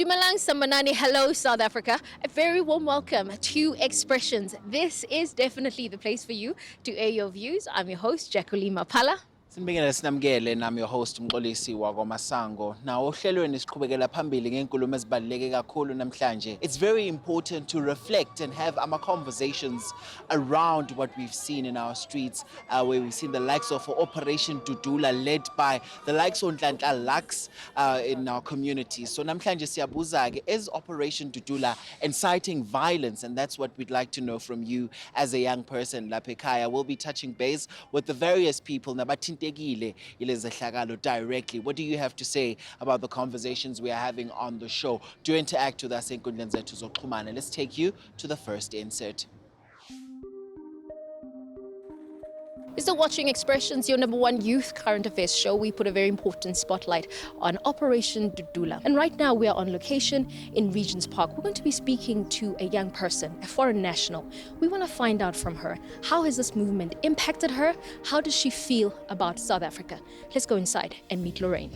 Dumelang Sambanani, hello South Africa. A very warm welcome to Expressions. This is definitely the place for you to air your views. I'm your host, Jacqueline Mapala. Sinibingelela sinamukele nami your host Mxolisi wakwaMasango. Now ohlelweni siqhubekela phambili ngenkulumo ezibaluleke kakhulu namhlanje. It's very important to reflect and have conversations around what we've seen in our streets, where we've seen the likes of Operation Dudula led by the likes of Nhlanhla Lux in our communities. So namhlanje siyabuza-ke, is Operation Dudula inciting violence? And that's what we'd like to know from you as a young person lapha ekhaya. We'll be touching base with the various people nabathinte directly. What do you have to say about the conversations we are having on the show? Do interact with us in enkundleni zethu zokuxhumana. Let's take you to the first insert. You're still watching Expressions, your number one youth current affairs show. We put a very important spotlight on Operation Dudula. And right now we are on location in Regent's Park. We're going to be speaking to a young person, a foreign national. We want to find out from her, how has this movement impacted her? How does she feel about South Africa? Let's go inside and meet Lorraine.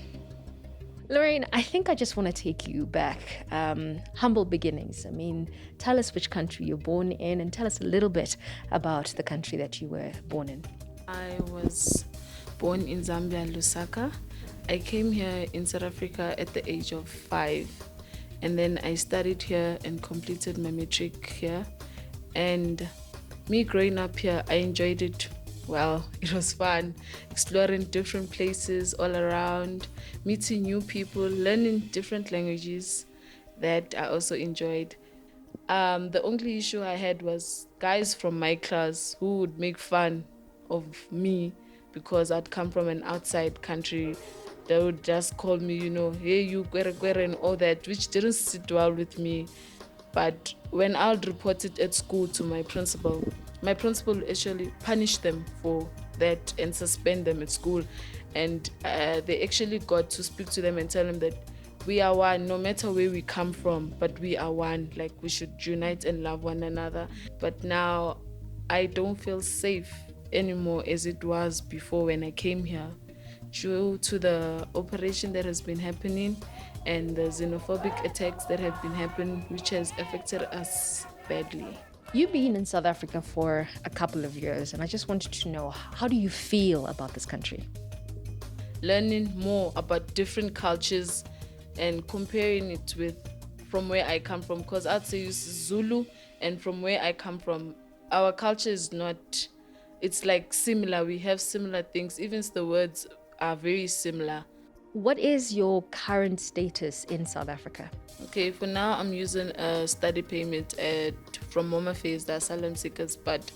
Lorraine, I think I just want to take you back. Humble beginnings. I mean, tell us which country you're born in and tell us a little bit about the country that you were born in. I was born in Zambia, Lusaka. I came here in South Africa at the age of 5. And then I studied here and completed my matric here. And me growing up here, I enjoyed it. Well, it was fun, exploring different places all around, meeting new people, learning different languages that I also enjoyed. The only issue I had was guys from my class who would make fun of me because I'd come from an outside country. They would just call me, hey, you kwere and all that, which didn't sit well with me. But when I would report it at school to my principal actually punished them for that and suspend them at school. And they actually got to speak to them and tell them that we are one, no matter where we come from, but we are one. Like, we should unite and love one another. But now I don't feel safe anymore as it was before when I came here, due to the operation that has been happening and the xenophobic attacks that have been happening, which has affected us badly. You've been in South Africa for a couple of years, and I just wanted to know, how do you feel about this country? Learning more about different cultures and comparing it with from where I come from, because I'd say it's Zulu, and from where I come from, our culture is not, it's like similar. We have similar things, even the words are very similar. What is your current status in South Africa? Okay, for now I'm using a study payment from Home Affairs, the asylum seekers, but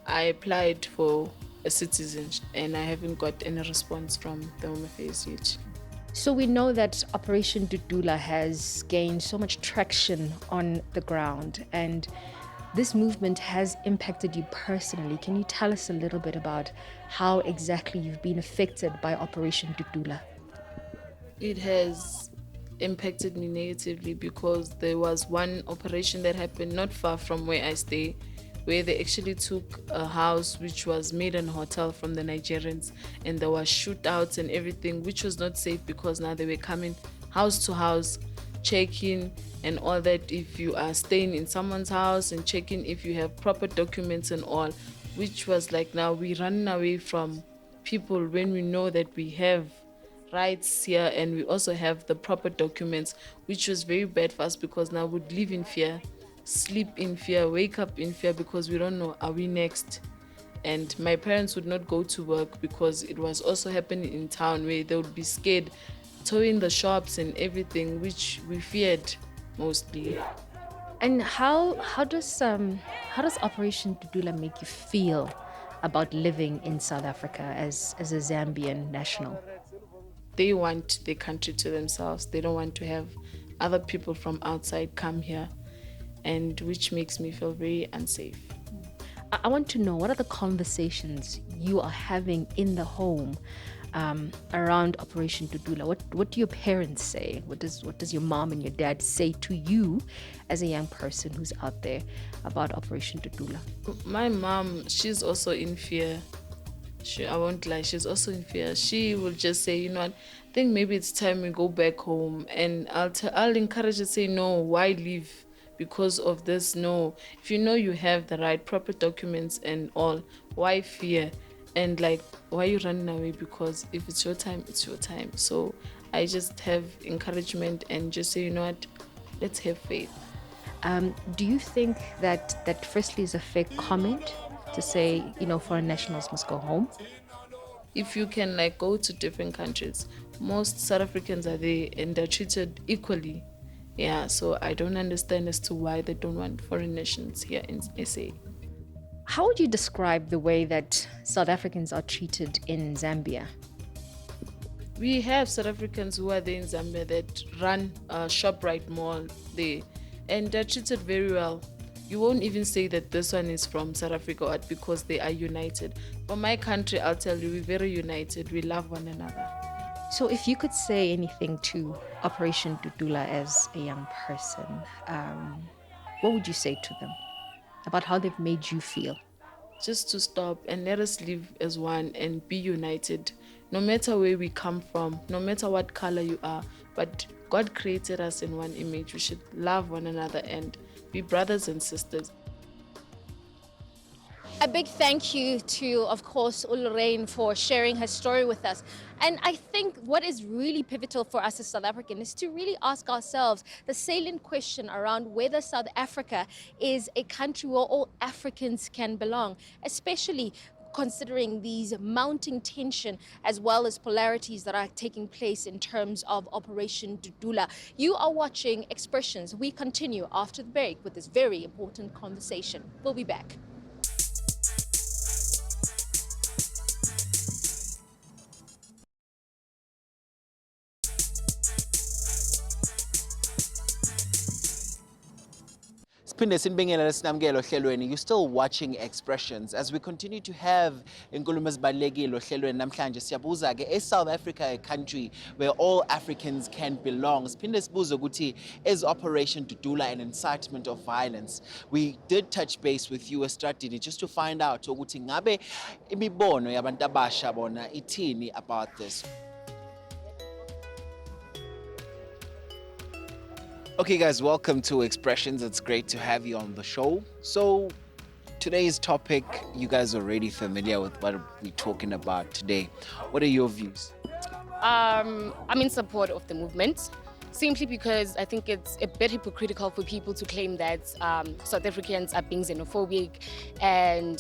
I applied for a citizen and I haven't got any response from the Home Affairs yet. So we know that Operation Dudula has gained so much traction on the ground, and this movement has impacted you personally. Can you tell us a little bit about how exactly you've been affected by Operation Dudula? It has impacted me negatively because there was one operation that happened not far from where I stay, where they actually took a house which was made in a hotel from the Nigerians, and there was shootouts and everything, which was not safe because now they were coming house to house, checking and all that, if you are staying in someone's house, and checking if you have proper documents and all, which was like, now we running away from people when we know that we have rights here and we also have the proper documents, which was very bad for us because now we'd live in fear, sleep in fear, wake up in fear because we don't know, are we next? And my parents would not go to work because it was also happening in town where they would be scared, towing the shops and everything, which we feared mostly. And how does Operation Dudula make you feel about living in South Africa as a Zambian national? They want their country to themselves. They don't want to have other people from outside come here, and which makes me feel very unsafe. I want to know, what are the conversations you are having in the home around Operation Dudula? What do your parents say? What does your mom and your dad say to you as a young person who's out there about Operation Dudula? My mom, she's also in fear I won't lie, she's also in fear. She will just say, you know what, I think maybe it's time we go back home. And I'll encourage her to say, no, why leave? Because of this, no. If you know you have the right proper documents and all, why fear? And like, why are you running away? Because if it's your time, it's your time. So I just have encouragement and just say, you know what, let's have faith. Do you think that firstly is a fair comment to say, foreign nationals must go home? If you can like go to different countries, most South Africans are there and they're treated equally. Yeah, so I don't understand as to why they don't want foreign nations here in SA. How would you describe the way that South Africans are treated in Zambia? We have South Africans who are there in Zambia that run ShopRite Mall there, and they're treated very well. You won't even say that this one is from South Africa or because they are united. For my country, I'll tell you, we're very united. We love one another. So if you could say anything to Operation Dudula as a young person, what would you say to them about how they've made you feel? Just to stop and let us live as one and be united. No matter where we come from, no matter what color you are, but God created us in one image. We should love one another and be brothers and sisters. A big thank you to, of course, Lorraine for sharing her story with us. And I think what is really pivotal for us as South Africans is to really ask ourselves the salient question around whether South Africa is a country where all Africans can belong, especially considering these mounting tension as well as polarities that are taking place in terms of Operation Dudula. You are watching Expressions. We continue after the break with this very important conversation. We'll be back. Siphinde sinibingelele sinamukele ohlelweni. You're still watching Expressions as we continue to have inkulumo ezibalulekile ohlelweni namhlanje. Siyabuza ke South Africa, a country where all Africans can belong. Siphinde sibuze ukuthi is Operation Dudula an incitement of violence? We did touch base with you Estradini just to find out ukuthi ngabe imibono yabantu abasha bona ithini about this. Okay guys, welcome to Expressions. It's great to have you on the show. So today's topic, you guys are already familiar with what we're talking about today. What are your views? I'm in support of the movement, simply because I think it's a bit hypocritical for people to claim that South Africans are being xenophobic and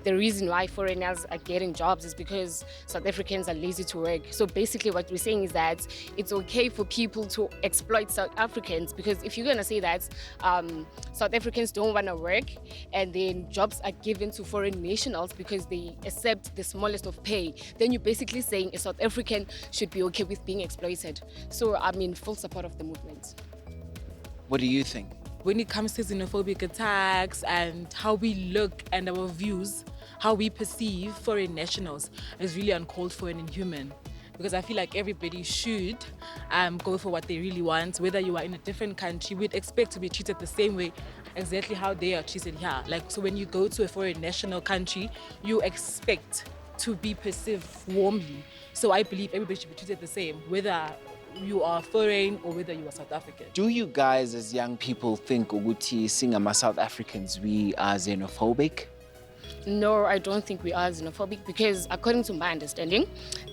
the reason why foreigners are getting jobs is because South Africans are lazy to work. So basically what we're saying is that it's okay for people to exploit South Africans, because if you're going to say that South Africans don't want to work and then jobs are given to foreign nationals because they accept the smallest of pay, then you're basically saying a South African should be okay with being exploited. So I mean, full support of the movement. What do you think? When it comes to xenophobic attacks and how we look and our views, how we perceive foreign nationals is really uncalled for and inhuman. Because I feel like everybody should go for what they really want. Whether you are in a different country, we'd expect to be treated the same way, exactly how they are treated here. Like, so when you go to a foreign national country, you expect to be perceived warmly. So I believe everybody should be treated the same, whether you are foreign or whether you are South African. Do you guys as young people think ukuthi singama South Africans we are xenophobic? No, I don't think we are xenophobic, because according to my understanding,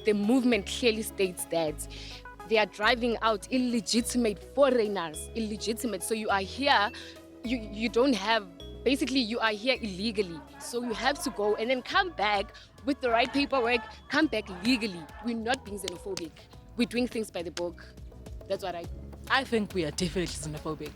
the movement clearly states that they are driving out illegitimate foreigners, illegitimate. So you are here, you don't have, basically you are here illegally. So you have to go and then come back with the right paperwork, come back legally. We're not being xenophobic. We're doing things by the book. That's what I think we are definitely xenophobic.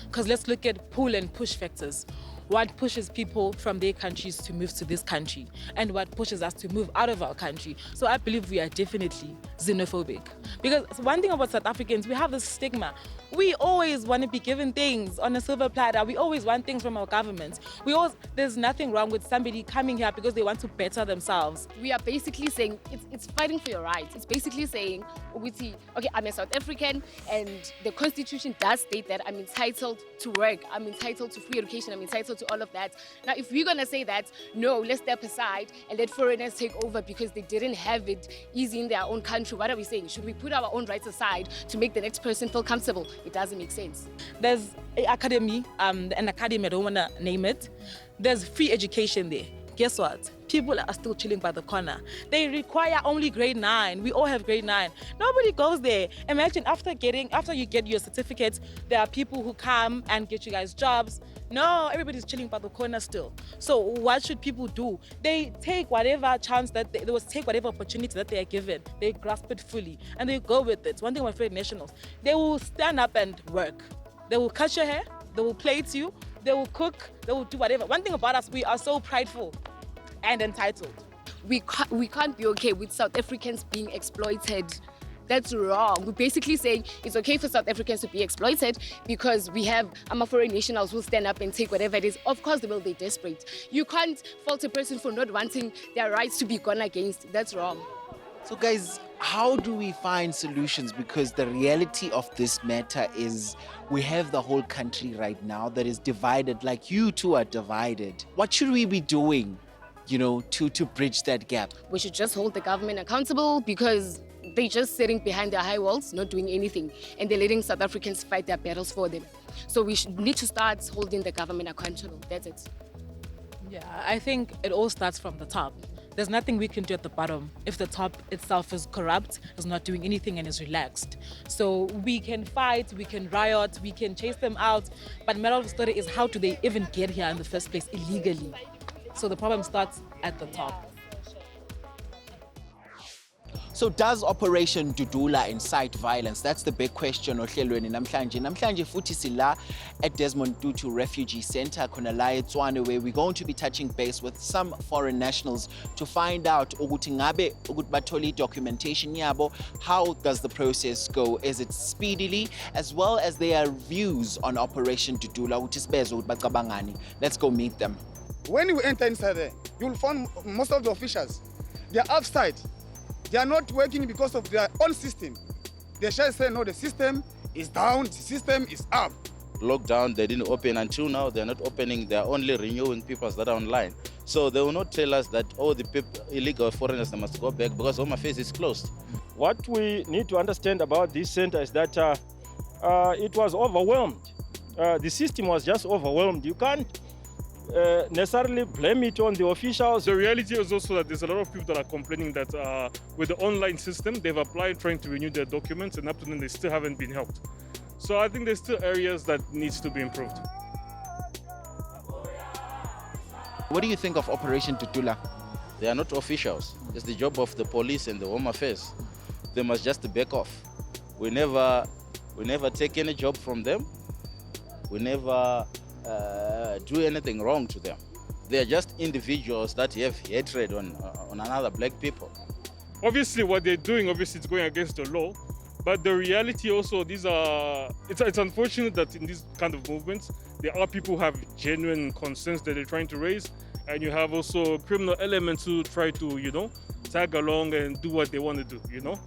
Because let's look at pull and push factors. What pushes people from their countries to move to this country and what pushes us to move out of our country. So I believe we are definitely xenophobic. Because one thing about South Africans, we have this stigma. We always want to be given things on a silver platter. We always want things from our government. There's nothing wrong with somebody coming here because they want to better themselves. We are basically saying it's fighting for your rights. It's basically saying, okay, I'm a South African and the Constitution does state that I'm entitled to work, I'm entitled to free education, I'm entitled to all of that. Now, if we're going to say that, no, let's step aside and let foreigners take over because they didn't have it easy in their own country, what are we saying? Should we put our own rights aside to make the next person feel comfortable? It doesn't make sense. There's an academy, I don't want to name it. There's free education there. Guess what? People are still chilling by the corner. They require only grade 9. We all have grade 9. Nobody goes there. Imagine after you get your certificate, there are people who come and get you guys jobs. No, everybody's chilling by the corner still. So what should people do? They take whatever chance that they will take whatever opportunity that they are given. They grasp it fully and they go with it. One thing with Afraid Nationals, they will stand up and work. They will cut your hair, they will plate you, they will cook, they will do whatever. One thing about us, we are so prideful and entitled. We can't be okay with South Africans being exploited. That's wrong. We're basically saying it's okay for South Africans to be exploited because we have foreign nationals who stand up and take whatever it is. Of course, they will be desperate. You can't fault a person for not wanting their rights to be gone against. That's wrong. So guys, how do we find solutions? Because the reality of this matter is we have the whole country right now that is divided, like you two are divided. What should we be doing, to bridge that gap? We should just hold the government accountable because they're just sitting behind their high walls, not doing anything, and they're letting South Africans fight their battles for them. So we need to start holding the government accountable. That's it. Yeah, I think it all starts from the top. There's nothing we can do at the bottom if the top itself is corrupt, is not doing anything and is relaxed. So we can fight, we can riot, we can chase them out, but the moral of the story is how do they even get here in the first place illegally? So the problem starts at the top. So does Operation Dudula incite violence? That's the big question ohlelweni namhlanje. Namhlanje futhi sila at Desmond Tutu Refugee Center khona la eTshwane, where we're going to be touching base with some foreign nationals to find out ukuthi ngabe ukuthi bathole documentation yabo. How does the process go? Is it speedily? As well as their views on Operation Dudula ukuthi sibezwe ukuthi bacabangani. Let's go meet them. When you enter inside there, you'll find most of the officials, they're outside. They are not working because of their own system. They shall say, no, the system is down, the system is up. Lockdown, they didn't open until now. They're not opening. They're only renewing people that are online. So they will not tell us that, the people, illegal foreigners, they must go back because Home Affairs is closed. What we need to understand about this center is that it was overwhelmed. The system was just overwhelmed. You can't necessarily blame it on the officials. The reality is also that there's a lot of people that are complaining that with the online system, they've applied trying to renew their documents, and up to then they still haven't been helped. So I think there's still areas that needs to be improved. What do you think of Operation Dudula? They are not officials. It's the job of the police and the Home Affairs. They must just back off. We never take any job from them. We never do anything wrong to them. They are just individuals that have hatred on another black people. Obviously, what they're doing, it's going against the law. But the reality also, it's unfortunate that in these kind of movements, there are people who have genuine concerns that they're trying to raise. And you have also criminal elements who try to, tag along and do what they want to do,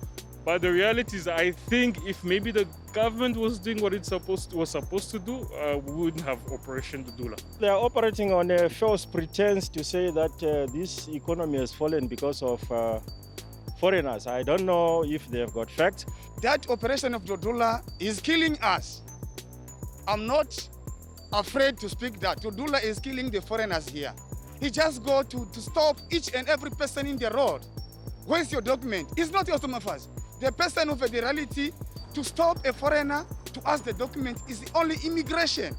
But the reality is, I think if maybe the government was doing what it was supposed to do, we wouldn't have Operation Dudula. They are operating on a false pretense to say that this economy has fallen because of foreigners. I don't know if they've got facts. That Operation of Dudula is killing us. I'm not afraid to speak that. Dudula is killing the foreigners here. He just go to stop each and every person in the road. Where's your document? It's not your Home Affairs. The person of federality to stop a foreigner to ask the document is the only immigration.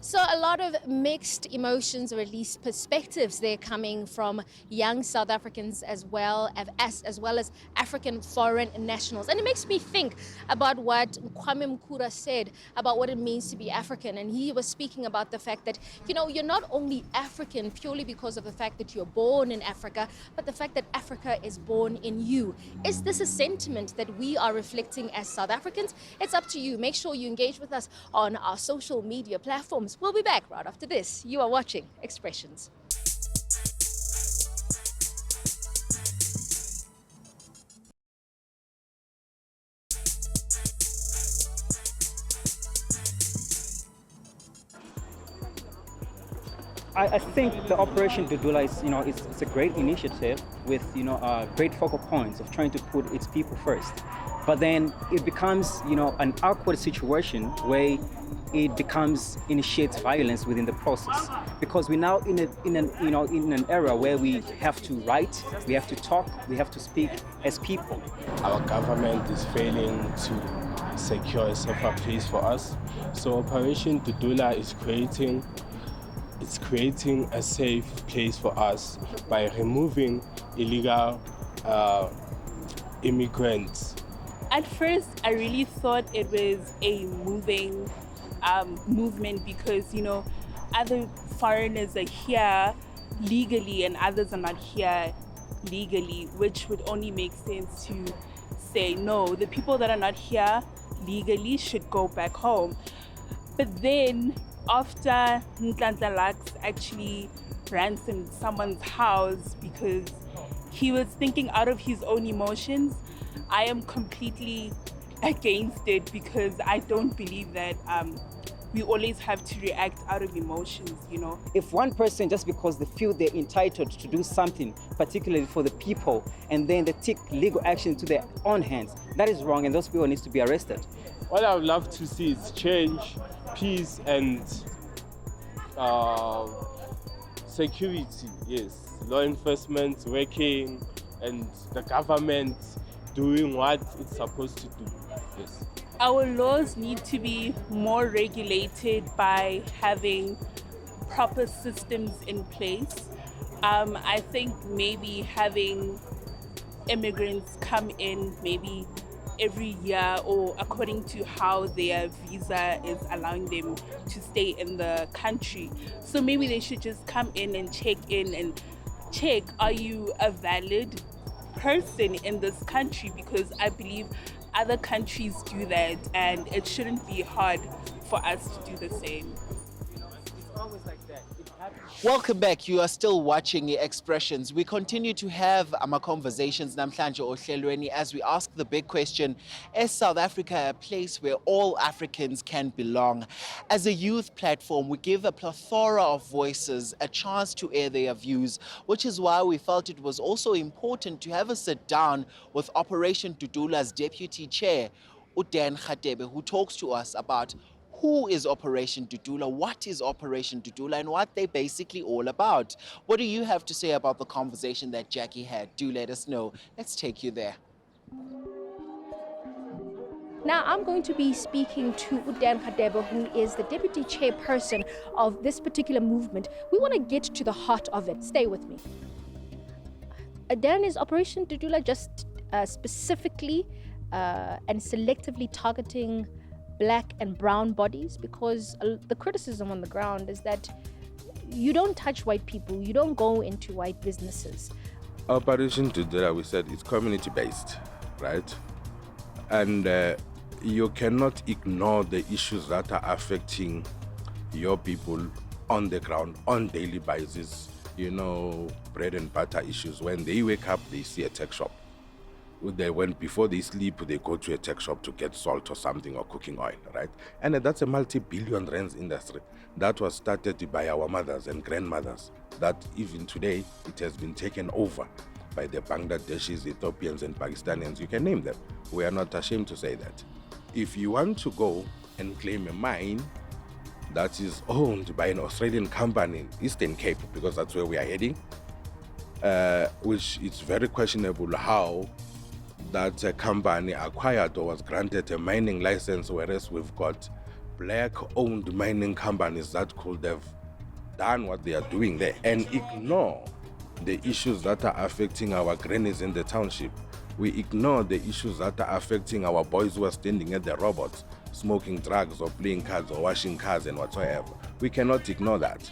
So a lot of mixed emotions, or at least perspectives, there coming from young South Africans as well as African foreign nationals. And it makes me think about what Kwame Mkura said about what it means to be African. And he was speaking about the fact that, you're not only African purely because of the fact that you're born in Africa, but the fact that Africa is born in you. Is this a sentiment that we are reflecting as South Africans? It's up to you. Make sure you engage with us on our social media platforms. We'll be back right after this. You are watching Expressions. I think the Operation Dudula is, it's a great initiative with, great focal points of trying to put its people first. But then it becomes, an awkward situation where it initiates violence within the process, because we're now in an era where we have to write, we have to talk, we have to speak as people. Our government is failing to secure a safer place for us. So Operation Dudula is creating a safe place for us by removing illegal immigrants. At first, I really thought it was a moving movement because, other foreigners are here legally and others are not here legally, which would only make sense to say, no, the people that are not here legally should go back home. But then, after Nhlanhla Lux actually ransomed someone's house because he was thinking out of his own emotions, I am completely against it because I don't believe that we always have to react out of emotions, If one person, just because they feel they're entitled to do something, particularly for the people, and then they take legal action into their own hands, that is wrong, and those people need to be arrested. What I would love to see is change, peace, and security. Yes, law enforcement working, and the government doing what it's supposed to do. Yes. Our laws need to be more regulated by having proper systems in place. I think maybe having immigrants come in maybe every year or according to how their visa is allowing them to stay in the country. So maybe they should just come in and check are you a valid person in this country, because I believe other countries do that and it shouldn't be hard for us to do the same. It's always like that. It happens. Welcome back. You are still watching Expressions. We continue to have our conversations namhlanje ohlelweni as we ask the big question, is South Africa a place where all Africans can belong? As a youth platform, we give a plethora of voices a chance to air their views, which is why we felt it was also important to have a sit down with Operation Dudula's deputy chair, Dan Khatebe, who talks to us about who is Operation Dudula, what is Operation Dudula, and what they're basically all about. What do you have to say about the conversation that Jackie had? Do let us know. Let's take you there. Now, I'm going to be speaking to Dan Khatebe, who is the deputy chairperson of this particular movement. We want to get to the heart of it. Stay with me. Dan, is Operation Dudula just specifically and selectively targeting Black and brown bodies? Because the criticism on the ground is that you don't touch white people, you don't go into white businesses. Operation Dudula, we said, it's community-based, right? And you cannot ignore the issues that are affecting your people on the ground on daily basis. Bread and butter issues. When they wake up, they see a tech shop. Before they sleep, they go to a tech shop to get salt or something or cooking oil, right? And that's a multi-billion rands industry that was started by our mothers and grandmothers, that even today, it has been taken over by the Bangladeshis, Ethiopians, and Pakistanians. You can name them. We are not ashamed to say that. If you want to go and claim a mine that is owned by an Australian company in Eastern Cape, because that's where we are heading, which is very questionable how that company acquired or was granted a mining license, whereas we've got Black-owned mining companies that could have done what they are doing there, and ignore the issues that are affecting our grannies in the township. We ignore the issues that are affecting our boys who are standing at the robots, smoking drugs or playing cards or washing cars and whatsoever. We cannot ignore that.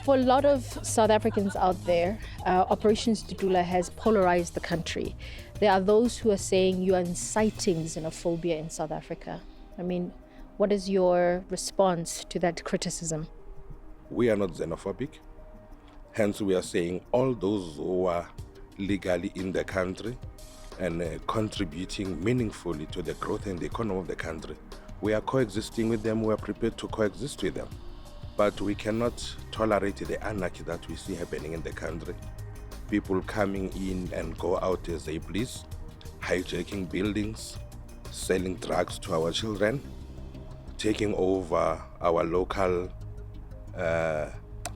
For a lot of South Africans out there, Operation Dudula has polarized the country. There are those who are saying you are inciting xenophobia in South Africa. I mean, what is your response to that criticism? We are not xenophobic. Hence, we are saying all those who are legally in the country and contributing meaningfully to the growth and the economy of the country, we are coexisting with them. We are prepared to coexist with them. but we cannot tolerate the anarchy that we see happening in the country. People coming in and go out as they please, hijacking buildings, selling drugs to our children, taking over our local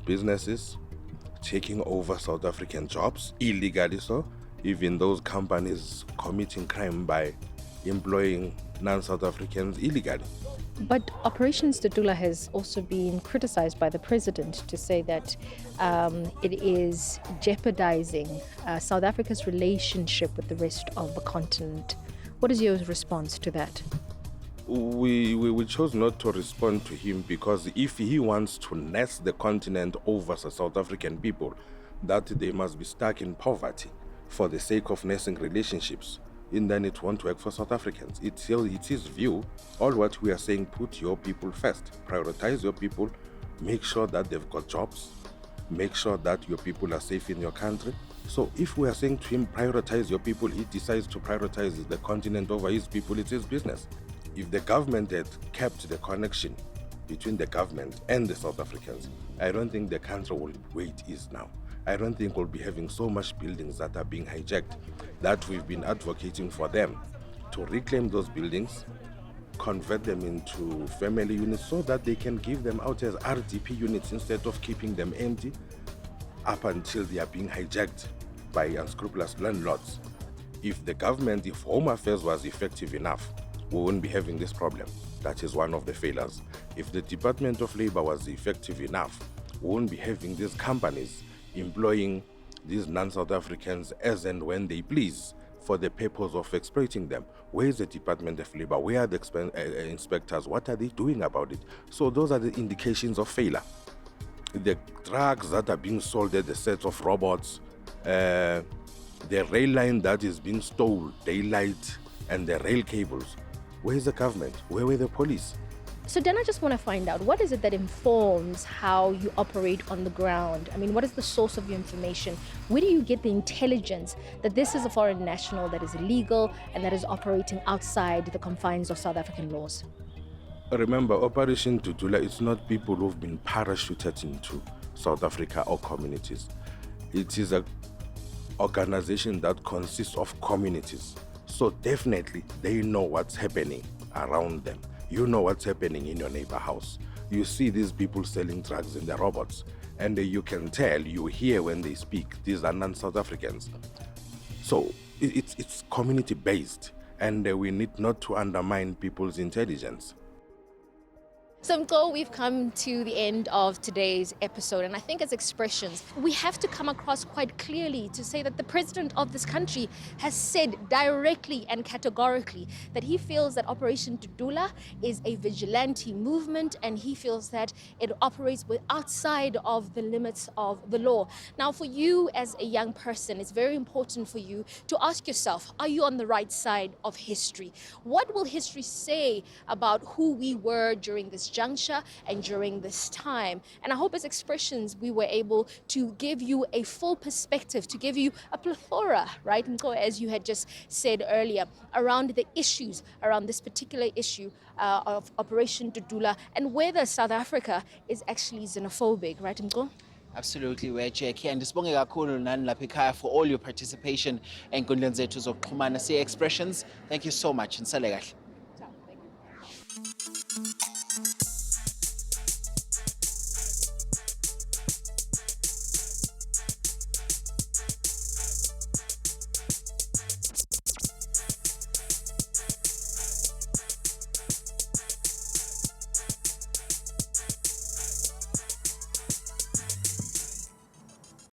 businesses, taking over South African jobs illegally, so even those companies committing crime by employing non-South Africans illegally. But Operation Dudula has also been criticized by the president to say that it is jeopardizing South Africa's relationship with the rest of the continent. What is your response to that? We chose not to respond to him because if he wants to nest the continent over the South African people, that they must be stuck in poverty for the sake of nursing relationships, and then it won't work for South Africans. It's his view. All what we are saying, put your people first, prioritize your people, make sure that they've got jobs, make sure that your people are safe in your country. So if we are saying to him, prioritize your people, he decides to prioritize the continent over his people, it's his business. If the government had kept the connection between the government and the South Africans, I don't think the country will be where it is now. I don't think we'll be having so much buildings that are being hijacked, that we've been advocating for them to reclaim those buildings, convert them into family units so that they can give them out as RDP units instead of keeping them empty up until they are being hijacked by unscrupulous landlords. If the government, if Home Affairs was effective enough, we wouldn't be having this problem. That is one of the failures. If the Department of Labor was effective enough, we wouldn't be having these companies employing these non-South Africans as and when they please for the purpose of exploiting them. Where is the Department of Labor? Where are the inspectors? What are they doing about it? So those are the indications of failure. The drugs that are being sold at the sets of robots, the rail line that is being stolen, daylight, and the rail cables. Where is the government? Where were the police? So then I just want to find out, what is it that informs how you operate on the ground? I mean, what is the source of your information? Where do you get the intelligence that this is a foreign national that is illegal and that is operating outside the confines of South African laws? Remember, Operation Dudula is not people who've been parachuted into South Africa or communities. It is an organization that consists of communities. So definitely they know what's happening around them. You know what's happening in your neighbor house. You see these people selling drugs in the robots, and you can tell, you hear when they speak, these are non-South Africans. So it's community-based, and we need not to undermine people's intelligence. So, we've come to the end of today's episode, and I think as expressions, we have to come across quite clearly to say that the president of this country has said directly and categorically that he feels that Operation Dudula is a vigilante movement, and he feels that it operates outside of the limits of the law. Now, for you as a young person, it's very important for you to ask yourself, are you on the right side of history? What will history say about who we were during this juncture and during this time? And I hope as expressions we were able to give you a full perspective, to give you a plethora, right, as you had just said earlier, around the issues, around this particular issue of Operation Dudula and whether South Africa is actually xenophobic, right, Mko? Absolutely, we're Jackie, and sibonge kakhulu nani lapha ekhaya for all your participation enkundleni zethu zokuxhumana. See Expressions. Thank you so much. Nisale kahle.